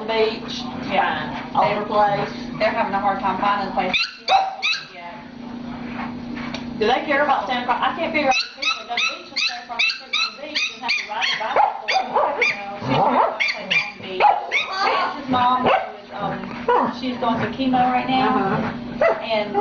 the beach. Yeah. Older place. They're having a hard time finding a place. Do they care about standing across? I can't figure out the people that go to the beach and stand across the street from the beach and have to ride their bicycle. She's pretty much staying on the beach. Chance's mom is she's going through chemo right now, and